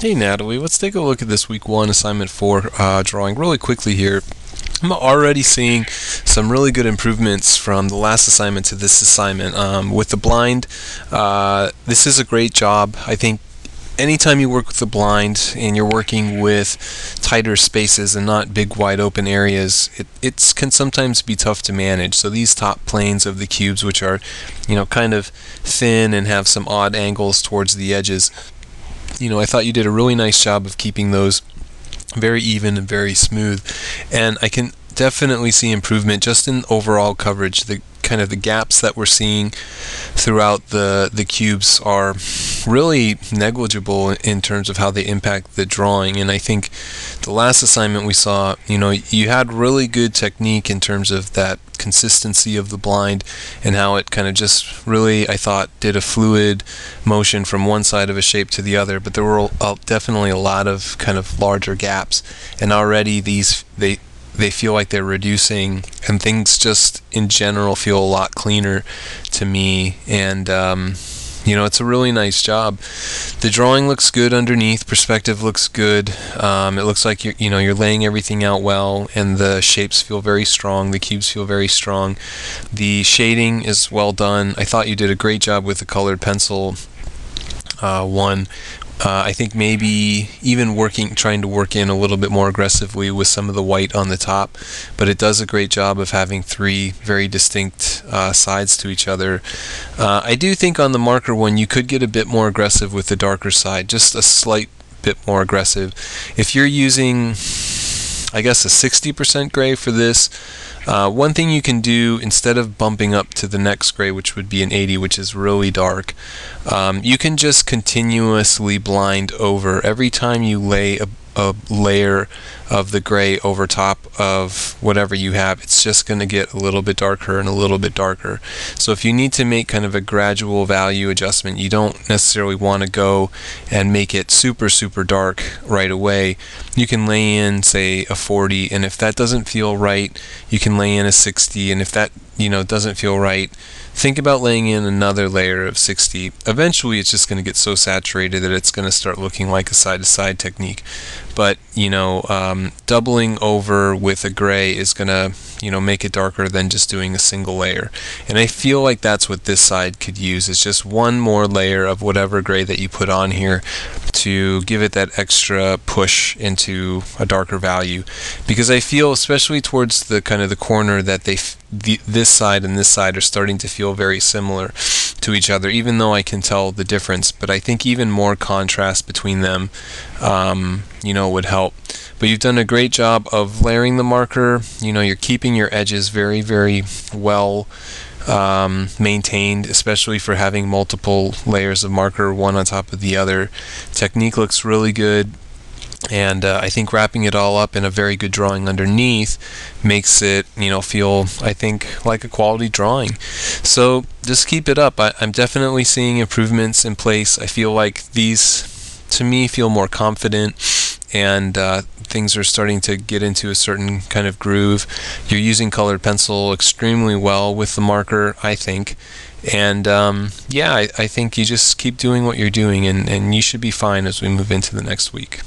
Hey Natalie, let's take a look at this week one assignment 4 drawing really quickly here. I'm already seeing some really good improvements from the last assignment to this assignment. With the blind, this is a great job. I think anytime you work with the blind and you're working with tighter spaces and not big wide open areas, it can sometimes be tough to manage. So these top planes of the cubes, which are kind of thin and have some odd angles towards the edges, I thought you did a really nice job of keeping those very even and very smooth. And I can definitely see improvement just in overall coverage. The gaps that we're seeing throughout the cubes are really negligible in terms of how they impact the drawing. And I think the last assignment we saw, you had really good technique in terms of that consistency of the blind and how it kind of just really, I thought, did a fluid motion from one side of a shape to the other. But there were definitely a lot of kind of larger gaps, and already they feel like they're reducing, and things just in general feel a lot cleaner to me. And it's a really nice job. The drawing looks good underneath. Perspective looks good. It looks like you're laying everything out well, and the shapes feel very strong. The cubes feel very strong. The shading is well done. I thought you did a great job with the colored pencil one. I think maybe even trying to work in a little bit more aggressively with some of the white on the top, but it does a great job of having three very distinct sides to each other. I do think on the marker one you could get a bit more aggressive with the darker side, just a slight bit more aggressive. If you're using, I guess, a 60% gray for this, one thing you can do, instead of bumping up to the next gray, which would be an 80, which is really dark, you can just continuously blind over. Every time you lay a layer of the gray over top of whatever you have, it's just going to get a little bit darker and a little bit darker. So if you need to make kind of a gradual value adjustment, you don't necessarily want to go and make it super dark right away. You can lay in, say, a 40, and if that doesn't feel right, you can lay in a 60, and if that doesn't feel right, think about laying in another layer of 60. Eventually it's just going to get so saturated that it's going to start looking like a side-to-side technique. But doubling over with a gray is going to make it darker than just doing a single layer. And I feel like that's what this side could use, is just one more layer of whatever gray that you put on here to give it that extra push into a darker value. Because I feel, especially towards the kind of the corner, that this side and this side are starting to feel very similar to each other, even though I can tell the difference. But I think even more contrast between them would help. But you've done a great job of layering the marker. You're keeping your edges very well maintained, especially for having multiple layers of marker, one on top of the other. Technique looks really good. And I think wrapping it all up in a very good drawing underneath makes it, feel, I think, like a quality drawing. So just keep it up. I'm definitely seeing improvements in place. I feel like these, to me, feel more confident, and things are starting to get into a certain kind of groove. You're using colored pencil extremely well with the marker, I think. And I think you just keep doing what you're doing, and you should be fine as we move into the next week.